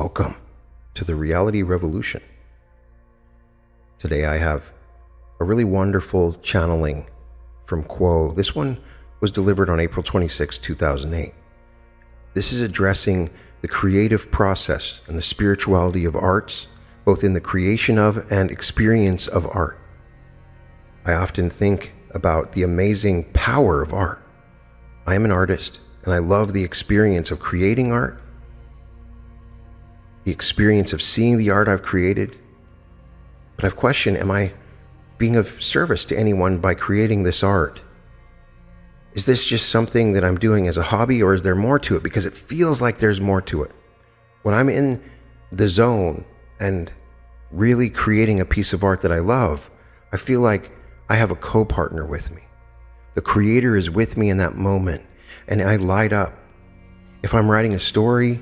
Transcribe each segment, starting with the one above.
Welcome to the Reality Revolution. Today I have a really wonderful channeling from Quo. This one was delivered on April 26, 2008. This is addressing the creative process and the spirituality of arts, both in the creation of and experience of art. I often think about the amazing power of art. I am an artist, and I love the experience of creating art, the experience of seeing the art I've created. But I've questioned, am I being of service to anyone by creating this art? Is this just something that I'm doing as a hobby, or is there more to it? Because it feels like there's more to it. When I'm in the zone and really creating a piece of art that I love, I feel like I have a co-partner with me. The creator is with me in that moment, and I light up. If I'm writing a story,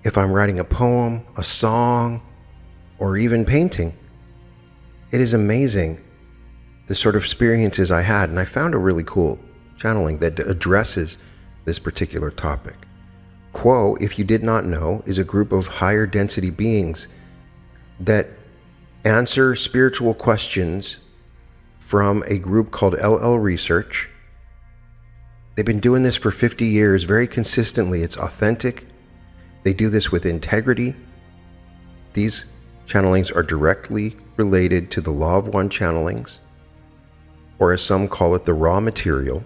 if I'm writing a poem, a song, or even painting, it is amazing the sort of experiences I had, and I found a really cool channeling that addresses this particular topic. Quo, if you did not know, is a group of higher density beings that answer spiritual questions from a group called LL Research. They've been doing this for 50 years, very consistently. It's authentic. They do this with integrity. These channelings are directly related to the Law of One channelings, or as some call it, the raw material.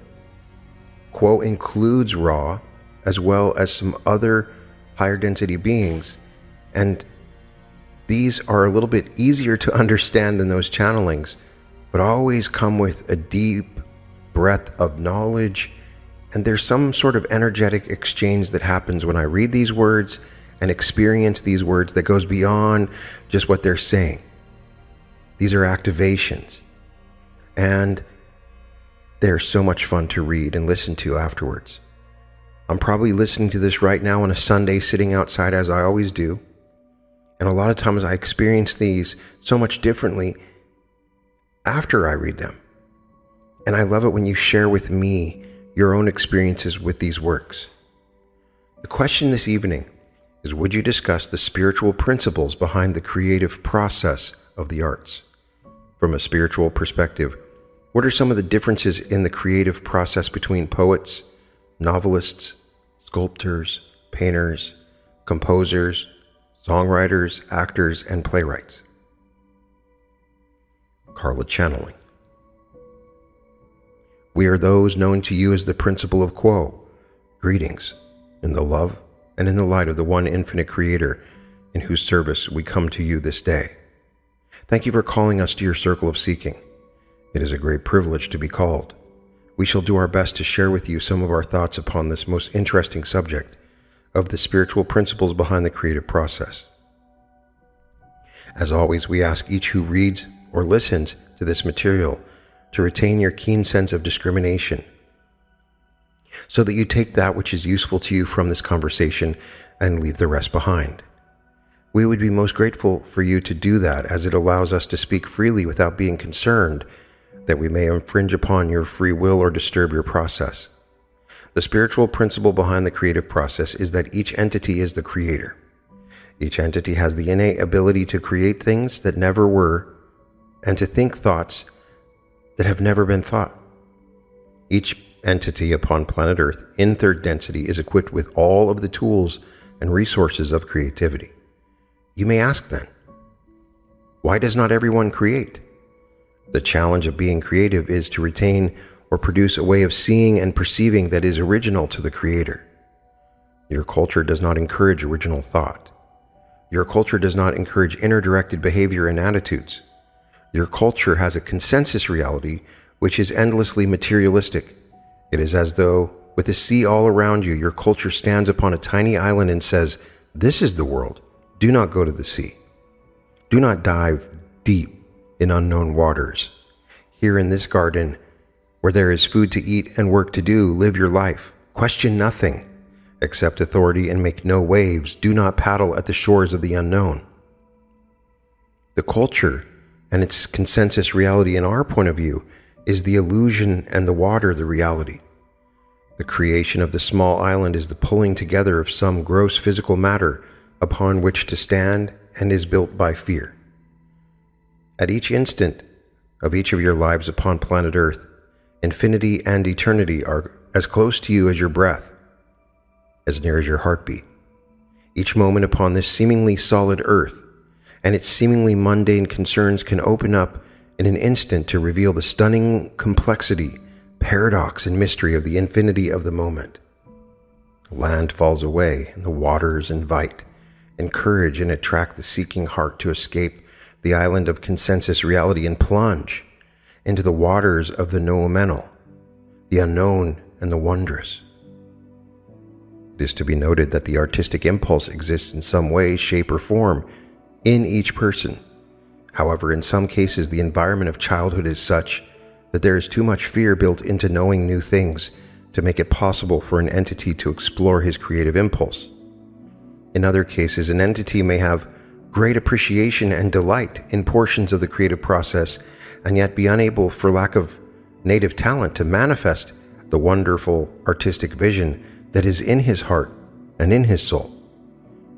Quo includes raw, as well as some other higher density beings, and these are a little bit easier to understand than those channelings, but always come with a deep breadth of knowledge. And there's some sort of energetic exchange that happens when I read these words and experience these words that goes beyond just what they're saying. These are activations, and they're so much fun to read and listen to afterwards. I'm probably listening to this right now on a Sunday, sitting outside as I always do. And a lot of times I experience these so much differently after I read them. And I love it when you share with me your own experiences with these works. The question this evening is, would you discuss the spiritual principles behind the creative process of the arts? From a spiritual perspective, what are some of the differences in the creative process between poets, novelists, sculptors, painters, composers, songwriters, actors, and playwrights? Carla channeling. We are those known to you as the principle of Quo. Greetings, in the love and in the light of the one infinite creator, in whose service we come to you this day. Thank you for calling us to your circle of seeking. It is a great privilege to be called. We shall do our best to share with you some of our thoughts upon this most interesting subject of the spiritual principles behind the creative process. As always, we ask each who reads or listens to this material to retain your keen sense of discrimination, so that you take that which is useful to you from this conversation and leave the rest behind. We would be most grateful for you to do that, as it allows us to speak freely without being concerned that we may infringe upon your free will or disturb your process. The spiritual principle behind the creative process is that each entity is the creator. Each entity has the innate ability to create things that never were, and to think thoughts that have never been thought. Each entity upon planet Earth in third density is equipped with all of the tools and resources of creativity. You may ask then, why does not everyone create? The challenge of being creative is to retain or produce a way of seeing and perceiving that is original to the creator. Your culture does not encourage original thought. Your culture does not encourage inner-directed behavior and attitudes. Your culture has a consensus reality which is endlessly materialistic. It is as though, with the sea all around you, your culture stands upon a tiny island and says, "This is the world. Do not go to the sea. Do not dive deep in unknown waters. Here in this garden, where there is food to eat and work to do, live your life. Question nothing. Accept authority and make no waves. Do not paddle at the shores of the unknown." The culture and its consensus reality in our point of view is the illusion, and the water the reality. The creation of the small island is the pulling together of some gross physical matter upon which to stand and is built by fear. At each instant of each of your lives upon planet Earth, infinity and eternity are as close to you as your breath, as near as your heartbeat. Each moment upon this seemingly solid Earth and its seemingly mundane concerns can open up in an instant to reveal the stunning complexity, paradox, and mystery of the infinity of the moment. The land falls away, and the waters invite, encourage, and attract the seeking heart to escape the island of consensus reality and plunge into the waters of the nominal, the unknown, and the wondrous. It is to be noted that the artistic impulse exists in some way, shape, or form in each person. However, in some cases, the environment of childhood is such that there is too much fear built into knowing new things to make it possible for an entity to explore his creative impulse. In other cases, an entity may have great appreciation and delight in portions of the creative process and yet be unable, for lack of native talent, to manifest the wonderful artistic vision that is in his heart and in his soul.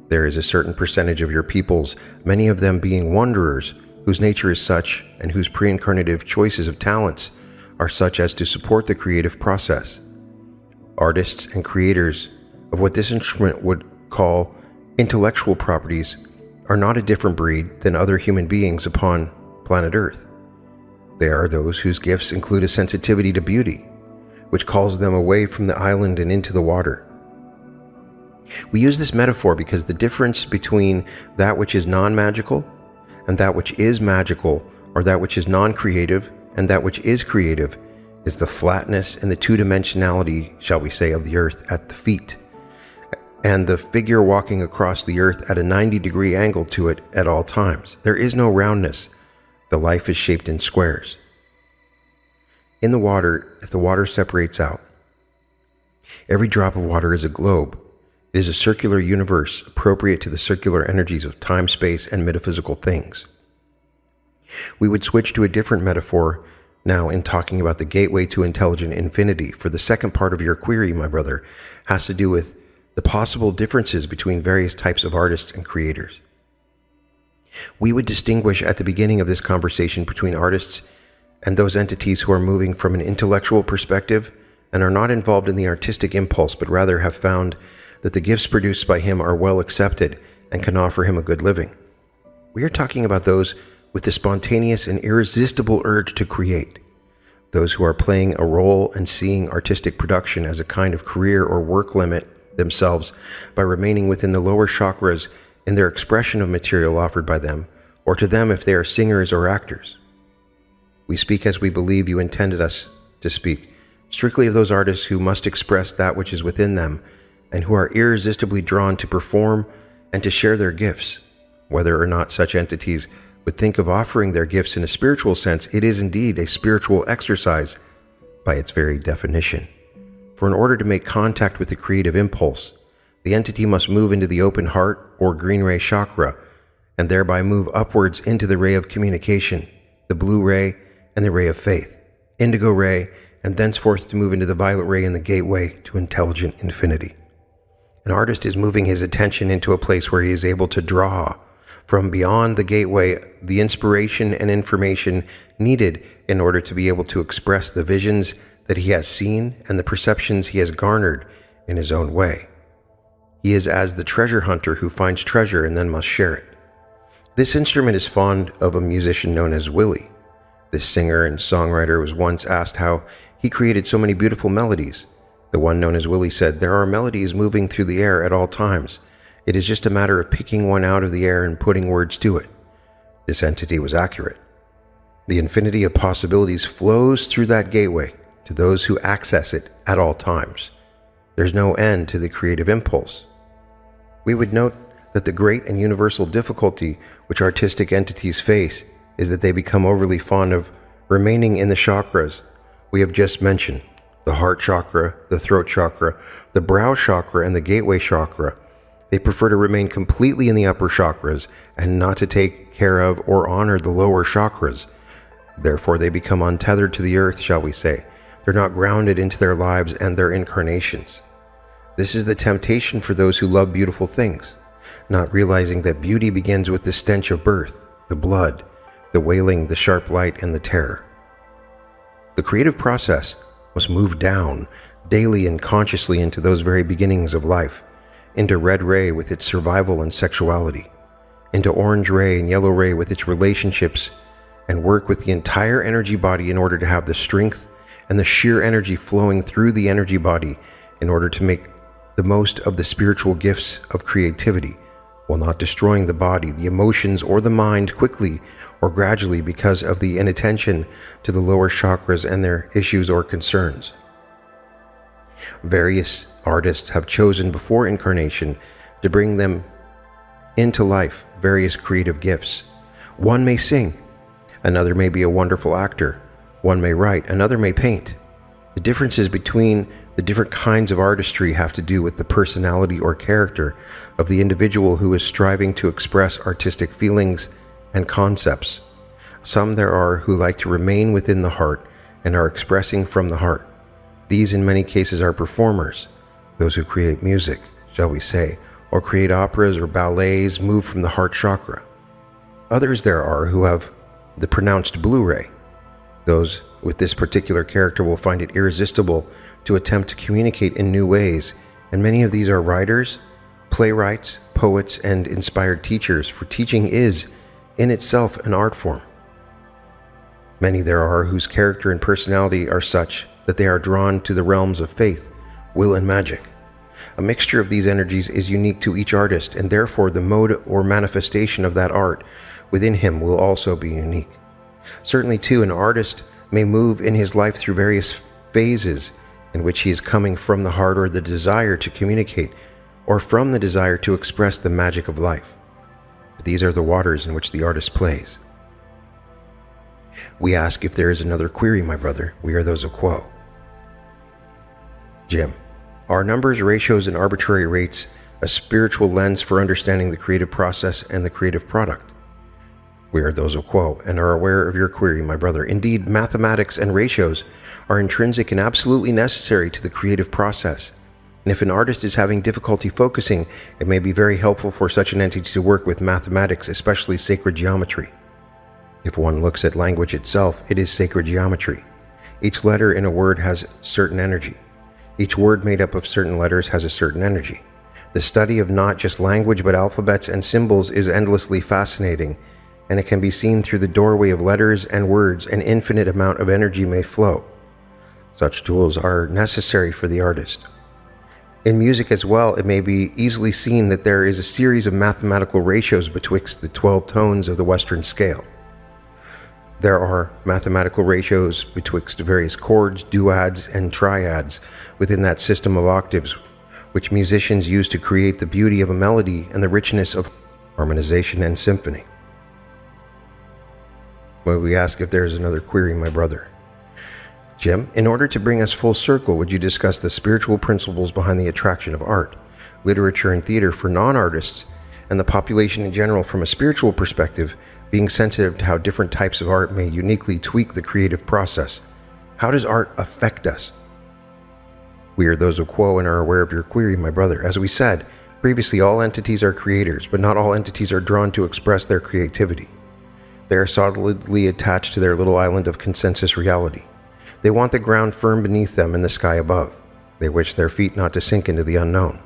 There is a certain percentage of your peoples, many of them being wanderers, whose nature is such and whose pre-incarnative choices of talents are such as to support the creative process. Artists and creators of what this instrument would call intellectual properties are not a different breed than other human beings upon planet Earth. They are those whose gifts include a sensitivity to beauty, which calls them away from the island and into the water. We use this metaphor because the difference between that which is non-magical and that which is magical, or that which is non-creative and that which is creative, is the flatness and the two-dimensionality, shall we say, of the earth at the feet, and the figure walking across the earth at a 90-degree angle to it at all times. There is no roundness. The life is shaped in squares. In the water, if the water separates out, every drop of water is a globe. It is a circular universe appropriate to the circular energies of time, space, and metaphysical things. We would switch to a different metaphor now in talking about the gateway to intelligent infinity, for the second part of your query, my brother, has to do with the possible differences between various types of artists and creators. We would distinguish at the beginning of this conversation between artists and those entities who are moving from an intellectual perspective and are not involved in the artistic impulse, but rather have found that the gifts produced by him are well accepted and can offer him a good living. We are talking about those with the spontaneous and irresistible urge to create, those who are playing a role and seeing artistic production as a kind of career or work limit themselves by remaining within the lower chakras in their expression of material offered by them, or to them if they are singers or actors. We speak as we believe you intended us to speak, strictly of those artists who must express that which is within them and who are irresistibly drawn to perform and to share their gifts. Whether or not such entities would think of offering their gifts in a spiritual sense, it is indeed a spiritual exercise by its very definition. For in order to make contact with the creative impulse, the entity must move into the open heart or green ray chakra and thereby move upwards into the ray of communication, the blue ray and the ray of faith, indigo ray, and thenceforth to move into the violet ray and the gateway to intelligent infinity. An artist is moving his attention into a place where he is able to draw from beyond the gateway the inspiration and information needed in order to be able to express the visions that he has seen and the perceptions he has garnered in his own way. He is as the treasure hunter who finds treasure and then must share it. This instrument is fond of a musician known as Willie. This singer and songwriter was once asked how he created so many beautiful melodies. The one known as Willie said, "There are melodies moving through the air at all times. It is just a matter of picking one out of the air and putting words to it." This entity was accurate. The infinity of possibilities flows through that gateway to those who access it at all times. There's no end to the creative impulse. We would note that the great and universal difficulty which artistic entities face is that they become overly fond of remaining in the chakras we have just mentioned: the heart chakra, the throat chakra, the brow chakra, and the gateway chakra. They prefer to remain completely in the upper chakras and not to take care of or honor the lower chakras. Therefore, they become untethered to the earth, shall we say. They're not grounded into their lives and their incarnations. This is the temptation for those who love beautiful things. not realizing that beauty begins with the stench of birth, the blood, the wailing, the sharp light, and the terror. The creative process must move down daily and consciously into those very beginnings of life, into red ray with its survival and sexuality, into orange ray and yellow ray with its relationships, and work with the entire energy body in order to have the strength and the sheer energy flowing through the energy body in order to make the most of the spiritual gifts of creativity, while not destroying the body, the emotions, or the mind quickly or gradually because of the inattention to the lower chakras and their issues or concerns. Various artists have chosen before incarnation to bring them into life various creative gifts. One may sing, another may be a wonderful actor, one may write, another may paint. The differences between the different kinds of artistry have to do with the personality or character of the individual who is striving to express artistic feelings and concepts. Some there are who like to remain within the heart and are expressing from the heart. These in many cases are performers, those who create music, shall we say, or create operas or ballets move from the heart chakra. Others there are who have the pronounced blue ray. Those with this particular character will find it irresistible to attempt to communicate in new ways, and many of these are writers, playwrights, poets, and inspired teachers, for teaching is, in itself, an art form. Many there are whose character and personality are such that they are drawn to the realms of faith, will, and magic. A mixture of these energies is unique to each artist, and therefore the mode or manifestation of that art within him will also be unique. Certainly, too, an artist may move in his life through various phases in which he is coming from the heart or the desire to communicate, or from the desire to express the magic of life. But these are the waters in which the artist plays. We ask if there is another query, my brother. We are those of Quo. Jim, are numbers, ratios, and arbitrary rates a spiritual lens for understanding the creative process and the creative product? We are those of Quo and are aware of your query, my brother. Indeed, mathematics and ratios are intrinsic and absolutely necessary to the creative process. And if an artist is having difficulty focusing, it may be very helpful for such an entity to work with mathematics, especially sacred geometry. If one looks at language itself, it is sacred geometry. Each letter in a word has certain energy. Each word made up of certain letters has a certain energy. The study of not just language but alphabets and symbols is endlessly fascinating, and it can be seen through the doorway of letters and words. An infinite amount of energy may flow. Such tools are necessary for the artist. In music as well, it may be easily seen that there is a series of mathematical ratios betwixt the 12 tones of the Western scale. There are mathematical ratios betwixt various chords, duads, and triads within that system of octaves, which musicians use to create the beauty of a melody and the richness of harmonization and symphony. Well, we ask if there is another query, my brother. Jim, in order to bring us full circle, would you discuss the spiritual principles behind the attraction of art, literature, and theater for non-artists and the population in general from a spiritual perspective, being sensitive to how different types of art may uniquely tweak the creative process? How does art affect us? We are those of Quo and are aware of your query, my brother. As we said previously, all entities are creators, but not all entities are drawn to express their creativity. They are solidly attached to their little island of consensus reality. They want the ground firm beneath them and the sky above. They wish their feet not to sink into the unknown.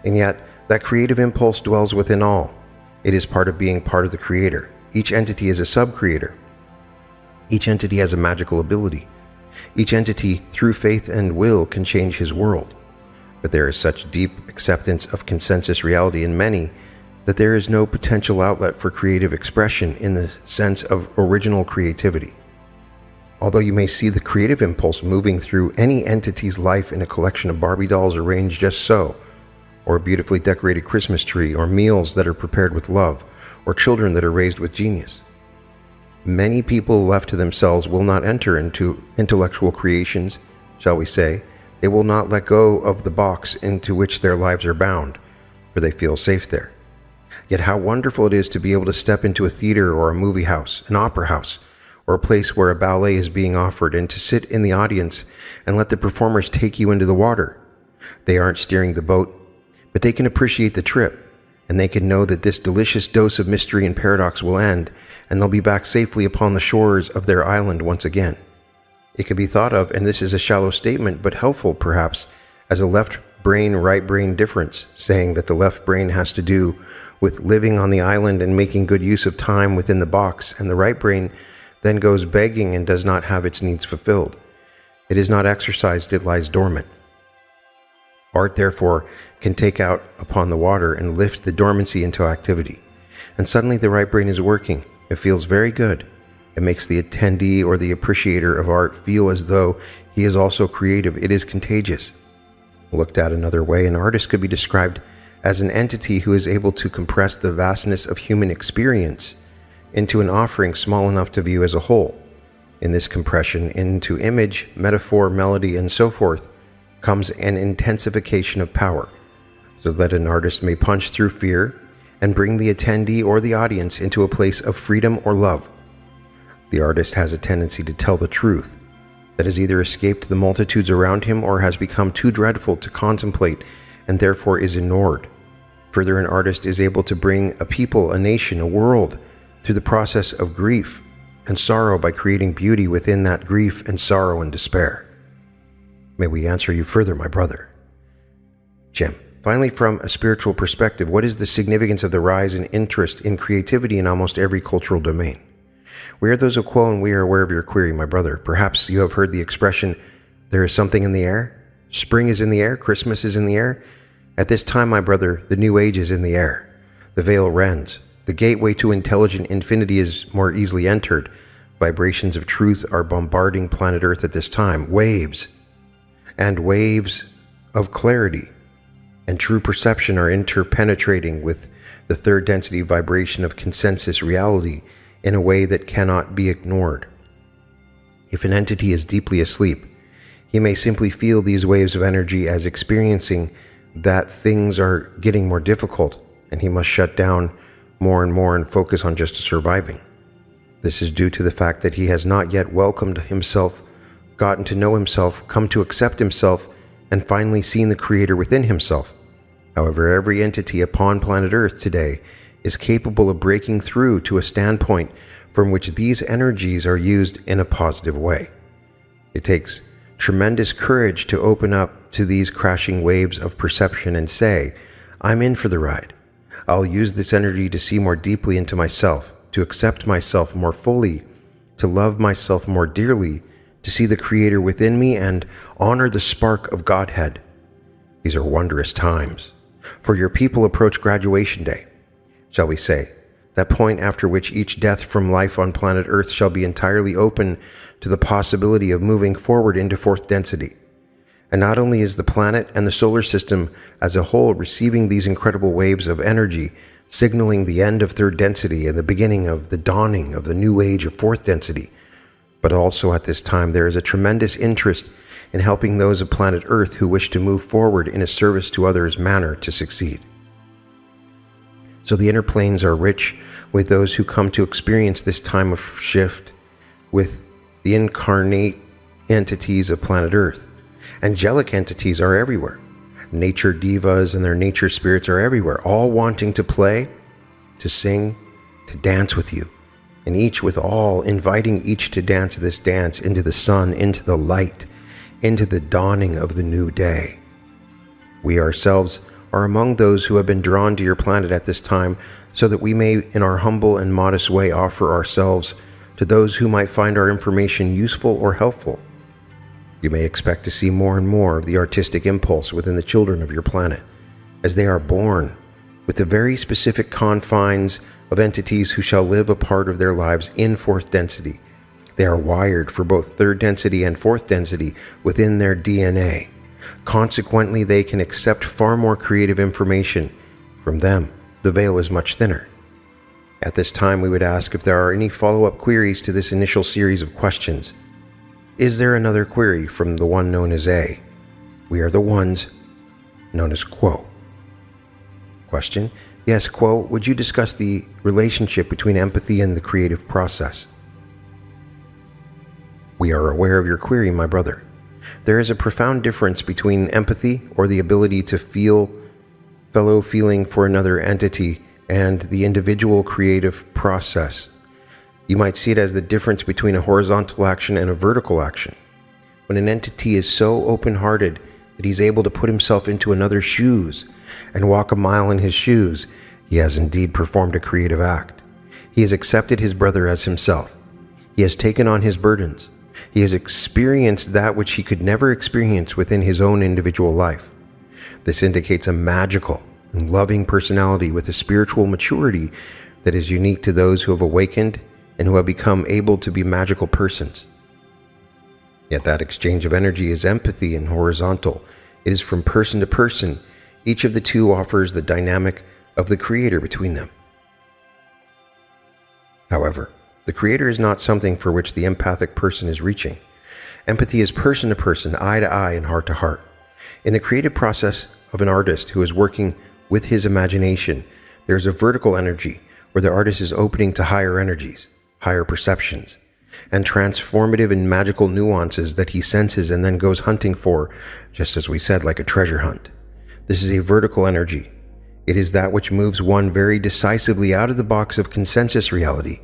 And yet, that creative impulse dwells within all. It is part of being part of the creator. Each entity is a sub-creator. Each entity has a magical ability. Each entity, through faith and will, can change his world. But there is such deep acceptance of consensus reality in many that there is no potential outlet for creative expression in the sense of original creativity. Although you may see the creative impulse moving through any entity's life in a collection of Barbie dolls arranged just so, or a beautifully decorated Christmas tree, or meals that are prepared with love, or children that are raised with genius, many people left to themselves will not enter into intellectual creations, shall we say. They will not let go of the box into which their lives are bound, for they feel safe there. Yet how wonderful it is to be able to step into a theater or a movie house, an opera house, or a place where a ballet is being offered, and to sit in the audience and let the performers take you into the water. They aren't steering the boat, but they can appreciate the trip. and they can know that this delicious dose of mystery and paradox will end, and they'll be back safely upon the shores of their island once again. It can be thought of, and this is a shallow statement, but helpful perhaps, as a left brain, right brain difference, saying that the left brain has to do with living on the island and making good use of time within the box, and the right brain then goes begging and does not have its needs fulfilled. It is not exercised, it lies dormant. Art, therefore, can take out upon the water and lift the dormancy into activity. And suddenly the right brain is working. It feels very good. It makes the attendee or the appreciator of art feel as though he is also creative. It is contagious. Looked at another way, an artist could be described as an entity who is able to compress the vastness of human experience into an offering small enough to view as a whole. In this compression into image, metaphor, melody, and so forth comes an intensification of power, so that an artist may punch through fear and bring the attendee or the audience into a place of freedom or love. The artist has a tendency to tell the truth that has either escaped the multitudes around him or has become too dreadful to contemplate and therefore is ignored. Further, an artist is able to bring a people, a nation, a world through the process of grief and sorrow by creating beauty within that grief and sorrow and despair. May we answer you further, my brother. Jim, finally, from a spiritual perspective, what is the significance of the rise in interest in creativity in almost every cultural domain? We are those of Quo, and we are aware of your query, my brother. Perhaps you have heard the expression, there is something in the air. Spring is in the air. Christmas is in the air. At this time, my brother, the new age is in the air. The veil rends. The gateway to intelligent infinity is more easily entered. Vibrations of truth are bombarding planet Earth at this time. Waves and waves of clarity and true perception are interpenetrating with the third density vibration of consensus reality in a way that cannot be ignored. If an entity is deeply asleep, he may simply feel these waves of energy as experiencing that things are getting more difficult and he must shut down more and more and focus on just surviving. This is due to the fact that he has not yet welcomed himself, gotten to know himself, come to accept himself, and finally seen the creator within himself. However, every entity upon planet Earth today is capable of breaking through to a standpoint from which these energies are used in a positive way. It takes tremendous courage to open up to these crashing waves of perception and say, I'm in for the ride. I'll use this energy to see more deeply into myself, to accept myself more fully, to love myself more dearly, to see the Creator within me and honor the spark of Godhead. These are wondrous times. For your people approach graduation day, shall we say, that point after which each death from life on planet Earth shall be entirely open to the possibility of moving forward into fourth density. And not only is the planet and the solar system as a whole receiving these incredible waves of energy, signaling the end of third density and the beginning of the dawning of the new age of fourth density, but also at this time there is a tremendous interest in helping those of planet Earth who wish to move forward in a service to others manner to succeed. So the inner planes are rich with those who come to experience this time of shift with the incarnate entities of planet Earth. Angelic entities are everywhere. Nature divas and their nature spirits are everywhere, all wanting to play, to sing, to dance with you. And each with all, inviting each to dance this dance into the sun, into the light, into the dawning of the new day. We ourselves are among those who have been drawn to your planet at this time, so that we may, in our humble and modest way, offer ourselves to those who might find our information useful or helpful. You may expect to see more and more of the artistic impulse within the children of your planet, as they are born with the very specific confines of entities who shall live a part of their lives in fourth density. They are wired for both third density and fourth density within their DNA. Consequently, they can accept far more creative information. From them, the veil is much thinner. At this time, we would ask if there are any follow-up queries to this initial series of questions. Is there another query from the one known as A? We are the ones known as Quo. Question: Yes, Quo, would you discuss the relationship between empathy and the creative process? We are aware of your query, my brother. There is a profound difference between empathy, or the ability to feel fellow feeling for another entity, and the individual creative process. You might see it as the difference between a horizontal action and a vertical action. When an entity is so open-hearted that he's able to put himself into another's shoes and walk a mile in his shoes, he has indeed performed a creative act. He has accepted his brother as himself. He has taken on his burdens. He has experienced that which he could never experience within his own individual life. This indicates a magical and loving personality with a spiritual maturity that is unique to those who have awakened and who have become able to be magical persons. Yet that exchange of energy is empathy and horizontal. It is from person to person. Each of the two offers the dynamic of the creator between them. However, the creator is not something for which the empathic person is reaching. Empathy is person to person, eye to eye, and heart to heart. In the creative process of an artist who is working with his imagination, there is a vertical energy where the artist is opening to higher energies, higher perceptions, and transformative and magical nuances that he senses and then goes hunting for, just as we said, like a treasure hunt. This is a vertical energy. It is that which moves one very decisively out of the box of consensus reality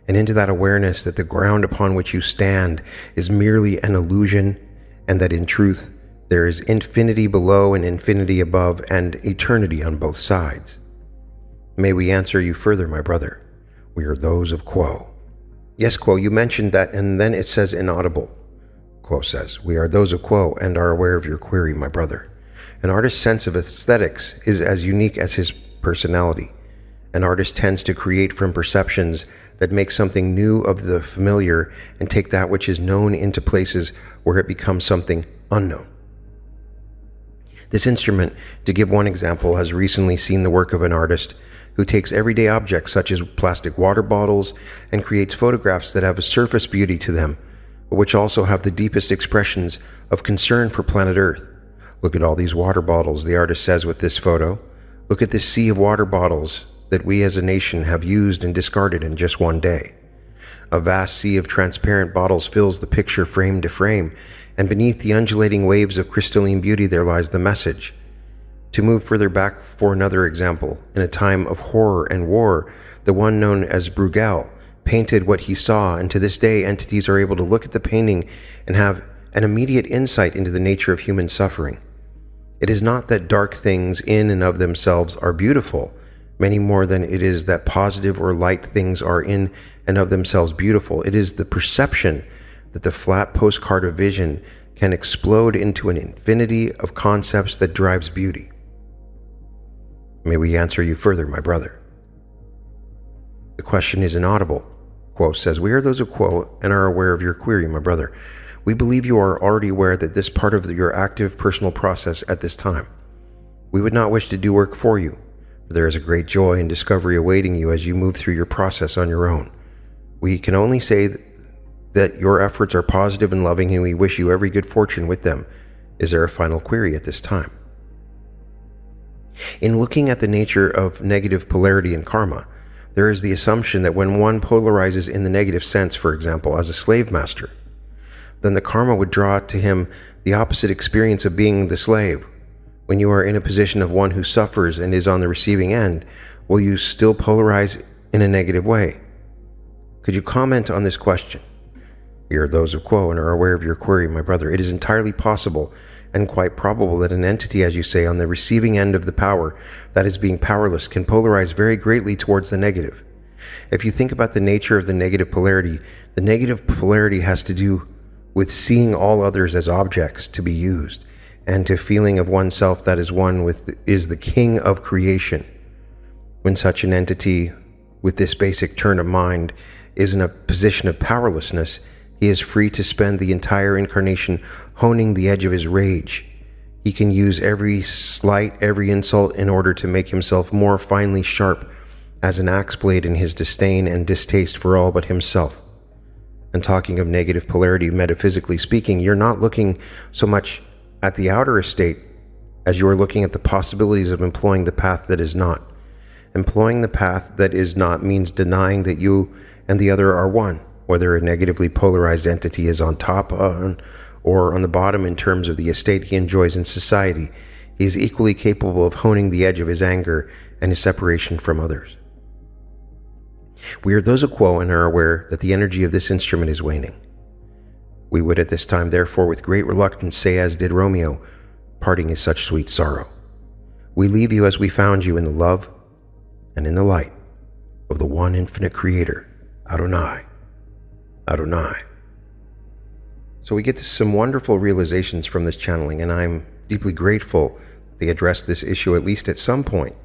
and into that awareness that the ground upon which you stand is merely an illusion, and that in truth there is infinity below and infinity above and eternity on both sides. May we answer you further, my brother. We are those of Quo. Yes, Quo, you mentioned that, and then it says inaudible. Quo says, we are those of Quo and are aware of your query, my brother. An artist's sense of aesthetics is as unique as his personality. An artist tends to create from perceptions that make something new of the familiar and take that which is known into places where it becomes something unknown. This instrument, to give one example, has recently seen the work of an artist who takes everyday objects such as plastic water bottles and creates photographs that have a surface beauty to them, but which also have the deepest expressions of concern for planet Earth. Look at all these water bottles, the artist says with this photo. Look at this sea of water bottles that we as a nation have used and discarded in just one day. A vast sea of transparent bottles fills the picture frame to frame, and beneath the undulating waves of crystalline beauty there lies the message. To move further back for another example, in a time of horror and war, the one known as Bruegel painted what he saw, and to this day entities are able to look at the painting and have an immediate insight into the nature of human suffering. It is not that dark things in and of themselves are beautiful, many more than it is that positive or light things are in and of themselves beautiful. It is the perception that the flat postcard of vision can explode into an infinity of concepts that drives beauty. May we answer you further, my brother. The question is inaudible. Quo says, we are those of Quo and are aware of your query, my brother. We believe you are already aware that this part of your active personal process at this time. We would not wish to do work for you, for there is a great joy and discovery awaiting you as you move through your process on your own. We can only say that your efforts are positive and loving, and we wish you every good fortune with them. Is there a final query at this time? In looking at the nature of negative polarity and karma, there is the assumption that when one polarizes in the negative sense, for example, as a slave master, then the karma would draw to him the opposite experience of being the slave. When you are in a position of one who suffers and is on the receiving end, will you still polarize in a negative way? Could you comment on this question? We are those of Quo and are aware of your query, my brother. It is entirely possible and quite probable that an entity, as you say, on the receiving end of the power that is being powerless can polarize very greatly towards the negative. If you think about the nature of the negative polarity has to do with seeing all others as objects to be used, and to feeling of oneself that is one with is the king of creation. When such an entity with this basic turn of mind is in a position of powerlessness, he is free to spend the entire incarnation honing the edge of his rage. He can use every slight, every insult in order to make himself more finely sharp as an axe blade in his disdain and distaste for all but himself. And talking of negative polarity, metaphysically speaking, you're not looking so much at the outer estate as you are looking at the possibilities of employing the path that is not. Employing the path that is not means denying that you and the other are one, whether a negatively polarized entity is on top or on the bottom in terms of the estate he enjoys in society. he is equally capable of honing the edge of his anger and his separation from others. We are those of quo and are aware that the energy of this instrument is waning. We would at this time, therefore, with great reluctance say as did Romeo, parting is such sweet sorrow. We leave you as we found you in the love and in the light of the one infinite creator, Adonai. Adonai. So we get some wonderful realizations from this channeling, and I'm deeply grateful that they addressed this issue at least at some point,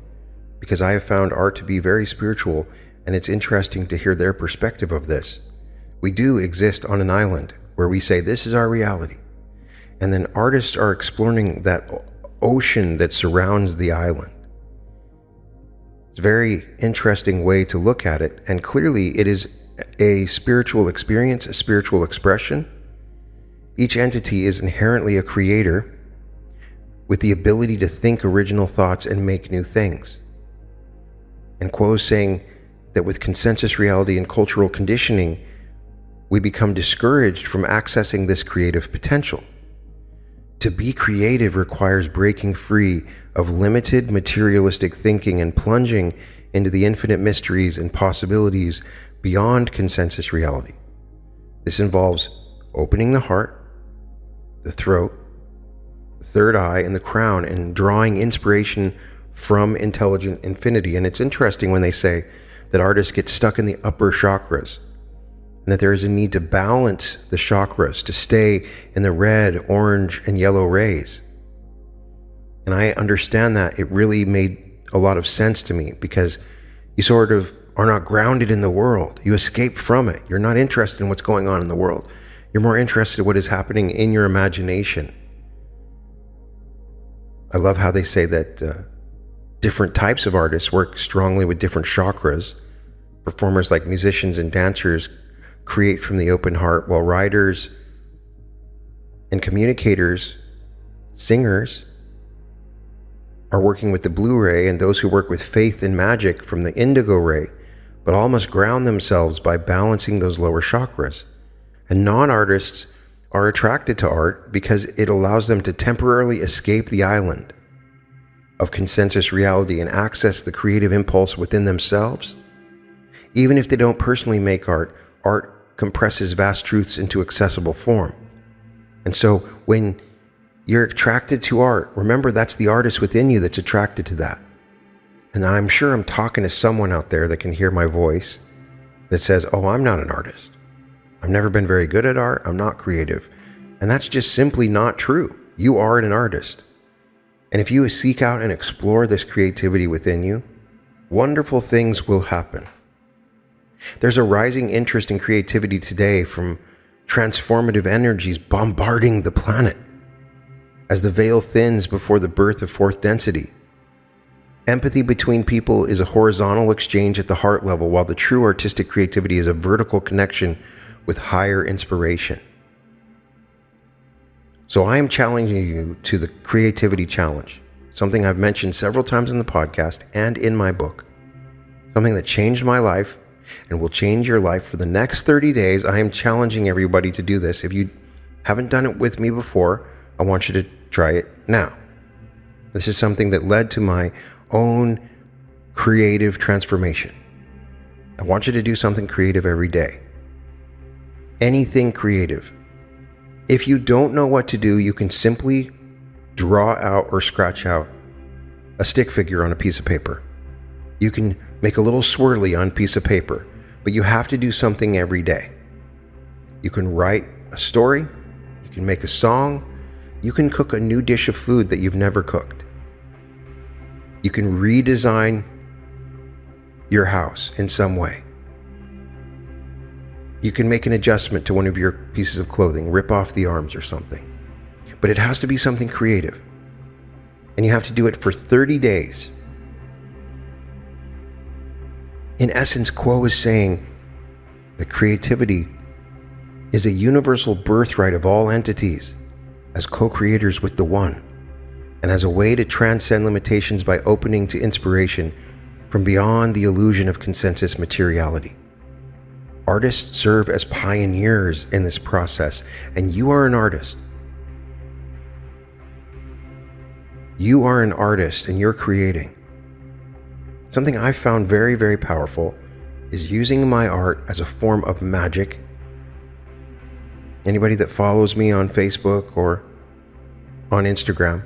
because I have found art to be very spiritual, and it's interesting to hear their perspective of this. We do exist on an island where we say this is our reality, and then artists are exploring that ocean that surrounds the island. It's a very interesting way to look at it, and clearly it is a spiritual experience, a spiritual expression. Each entity is inherently a creator with the ability to think original thoughts and make new things. And Quo is saying that with consensus reality and cultural conditioning, we become discouraged from accessing this creative potential. To be creative requires breaking free of limited materialistic thinking and plunging into the infinite mysteries and possibilities beyond consensus reality. This involves opening the heart, the throat, the third eye, and the crown, and drawing inspiration from intelligent infinity. And it's interesting when they say that artists get stuck in the upper chakras, and that there is a need to balance the chakras to stay in the red, orange, and yellow rays. And I understand that. It really made a lot of sense to me, because you sort of are not grounded in the world. You escape from it. You're not interested in what's going on in the world. You're more interested in what is happening in your imagination. I love how they say that different types of artists work strongly with different chakras. Performers like musicians and dancers create from the open heart, while writers and communicators, singers, are working with the blue ray, and those who work with faith and magic from the indigo ray, but all must ground themselves by balancing those lower chakras. And non-artists are attracted to art because it allows them to temporarily escape the island of consensus reality and access the creative impulse within themselves. Even if they don't personally make art, art compresses vast truths into accessible form. And so when you're attracted to art, remember that's the artist within you that's attracted to that. And I'm sure I'm talking to someone out there that can hear my voice that says, oh, I'm not an artist. I've never been very good at art. I'm not creative. And that's just simply not true. You are an artist. And if you seek out and explore this creativity within you, wonderful things will happen. There's a rising interest in creativity today from transformative energies bombarding the planet as the veil thins before the birth of fourth density. Empathy between people is a horizontal exchange at the heart level, while the true artistic creativity is a vertical connection with higher inspiration. So I am challenging you to the creativity challenge, something I've mentioned several times in the podcast and in my book, something that changed my life and will change your life for the next 30 days. I am challenging everybody to do this. If you haven't done it with me before, I want you to try it now. This is something that led to my own creative transformation. I want you to do something creative every day. Anything creative. If you don't know what to do, you can simply draw out or scratch out a stick figure on a piece of paper. You can make a little swirly on a piece of paper, but you have to do something every day. You can write a story, you can make a song, you can cook a new dish of food that you've never cooked. You can redesign your house in some way. You can make an adjustment to one of your pieces of clothing, rip off the arms or something. But it has to be something creative. And you have to do it for 30 days. In essence, Quo is saying that creativity is a universal birthright of all entities as co-creators with the One, and as a way to transcend limitations by opening to inspiration from beyond the illusion of consensus materiality. Artists serve as pioneers in this process, and you are an artist. You are an artist and you're creating. Something I've found very, very powerful is using my art as a form of magic. Anybody that follows me on Facebook or on Instagram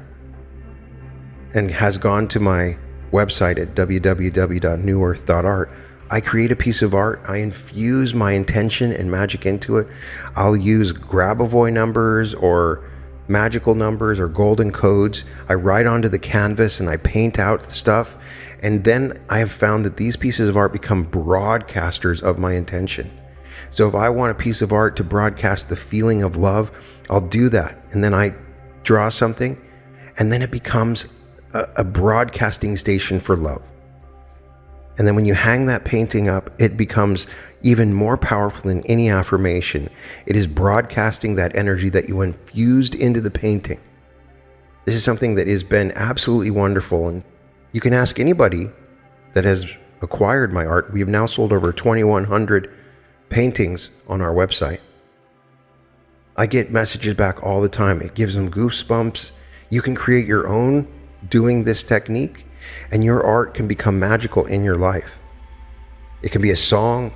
and has gone to my website at www.newearth.art, I create a piece of art. I infuse my intention and magic into it. I'll use Grabavoy numbers or magical numbers or golden codes. I write onto the canvas and I paint out stuff. And then I have found that these pieces of art become broadcasters of my intention. So if I want a piece of art to broadcast the feeling of love, I'll do that. And then I draw something, and then it becomes a broadcasting station for love. And then when you hang that painting up, it becomes even more powerful than any affirmation. It is broadcasting that energy that you infused into the painting. This is something that has been absolutely wonderful. And you can ask anybody that has acquired my art. We have now sold over 2,100 paintings on our website. I get messages back all the time. It gives them goosebumps. You can create your own doing this technique, and your art can become magical in your life. It can be a song.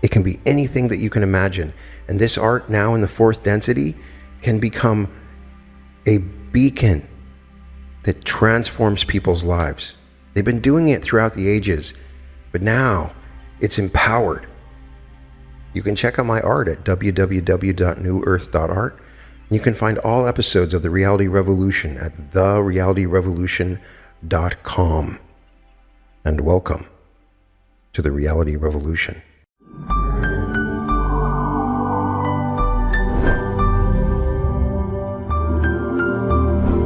It can be anything that you can imagine. And this art now in the fourth density can become a beacon that transforms people's lives. They've been doing it throughout the ages, but now it's empowered. You can check out my art at www.newearth.art. You can find all episodes of The Reality Revolution at therealityrevolution.com. And welcome to The Reality Revolution.